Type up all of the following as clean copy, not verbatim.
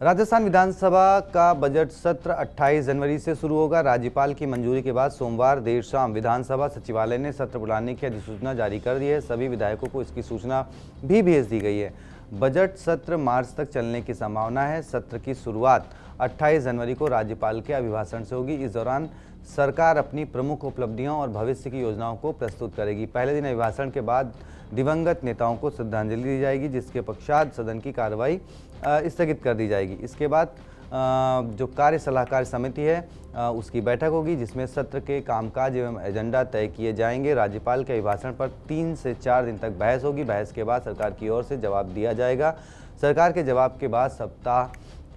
राजस्थान विधानसभा का बजट सत्र 28 जनवरी से शुरू होगा। राज्यपाल की मंजूरी के बाद सोमवार देर शाम विधानसभा सचिवालय ने सत्र बुलाने की अधिसूचना जारी कर दी है। सभी विधायकों को इसकी सूचना भी भेज दी गई है। बजट सत्र मार्च तक चलने की संभावना है। सत्र की शुरुआत 28 जनवरी को राज्यपाल के अभिभाषण से होगी। इस दौरान सरकार अपनी प्रमुख उपलब्धियों और भविष्य की योजनाओं को प्रस्तुत करेगी। पहले दिन अभिभाषण के बाद दिवंगत नेताओं को श्रद्धांजलि दी जाएगी, जिसके पश्चात सदन की कार्रवाई स्थगित कर दी जाएगी। इसके बाद जो कार्य सलाहकार समिति है उसकी बैठक होगी, जिसमें सत्र के कामकाज एवं एजेंडा तय किए जाएंगे। राज्यपाल के अभिभाषण पर 3 से 4 दिन तक बहस होगी। बहस के बाद सरकार की ओर से जवाब दिया जाएगा। सरकार के जवाब के बाद सप्ताह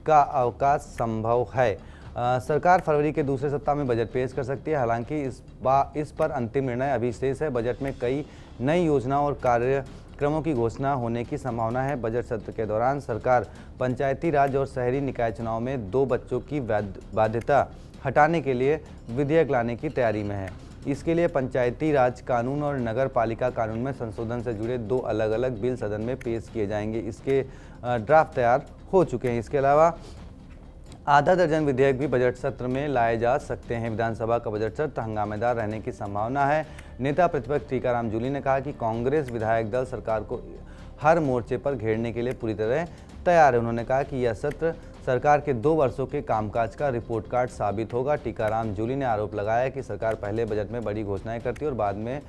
का अवकाश संभव है। सरकार फरवरी के दूसरे सप्ताह में बजट पेश कर सकती है। हालांकि इस पर अंतिम निर्णय अभी शेष है। बजट में कई नई योजनाओं और कार्यक्रमों की घोषणा होने की संभावना है। बजट सत्र के दौरान सरकार पंचायती राज और शहरी निकाय चुनाव में 2 बच्चों की बाध्यता हटाने के लिए विधेयक लाने की तैयारी में है। इसके लिए पंचायती राज कानून और नगर पालिका कानून में संशोधन से जुड़े 2 अलग अलग बिल सदन में पेश किए जाएंगे। इसके ड्राफ्ट तैयार हो चुके हैं। इसके अलावा आधा दर्जन विधेयक भी बजट सत्र में लाए जा सकते हैं। विधानसभा का बजट सत्र हंगामेदार रहने की संभावना है। नेता प्रतिपक्ष टीकाराम जूली ने कहा कि कांग्रेस विधायक दल सरकार को हर मोर्चे पर घेरने के लिए पूरी तरह तैयार है। उन्होंने कहा कि यह सत्र सरकार के 2 वर्षों के कामकाज का रिपोर्ट कार्ड साबित होगा। टीकाराम जूली ने आरोप लगाया कि सरकार पहले बजट में बड़ी घोषणाएं करती है और बाद में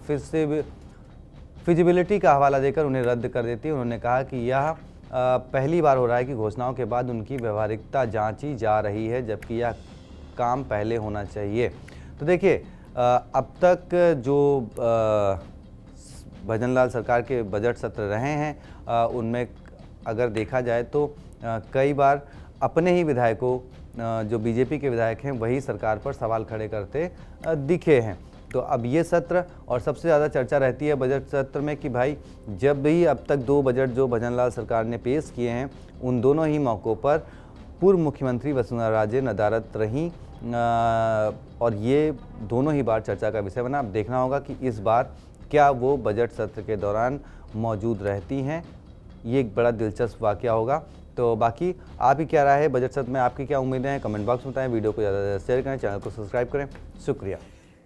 फिर से फिजिबिलिटी का हवाला देकर उन्हें रद्द कर देती है। उन्होंने कहा कि यह पहली बार हो रहा है कि घोषणाओं के बाद उनकी व्यवहारिकता जांची जा रही है, जबकि यह काम पहले होना चाहिए। तो देखिए, अब तक जो भजनलाल सरकार के बजट सत्र रहे हैं उनमें अगर देखा जाए तो कई बार अपने ही विधायकों, जो बीजेपी के विधायक हैं, वही सरकार पर सवाल खड़े करते दिखे हैं। तो अब ये सत्र, और सबसे ज़्यादा चर्चा रहती है बजट सत्र में कि भाई जब भी अब तक 2 बजट जो भजनलाल सरकार ने पेश किए हैं, उन दोनों ही मौक़ों पर पूर्व मुख्यमंत्री वसुंधरा राजे नदारद रहीं और ये दोनों ही बार चर्चा का विषय बना। अब देखना होगा कि इस बार क्या वो बजट सत्र के दौरान मौजूद रहती हैं। ये एक बड़ा दिलचस्प वाक़या होगा। तो बाकी आप ही क्या राय है बजट सत्र में, आपकी क्या उम्मीदें हैं, कमेंट बॉक्स में बताएं। वीडियो को ज़्यादा से ज़्यादा शेयर करें, चैनल को सब्सक्राइब करें। शुक्रिया।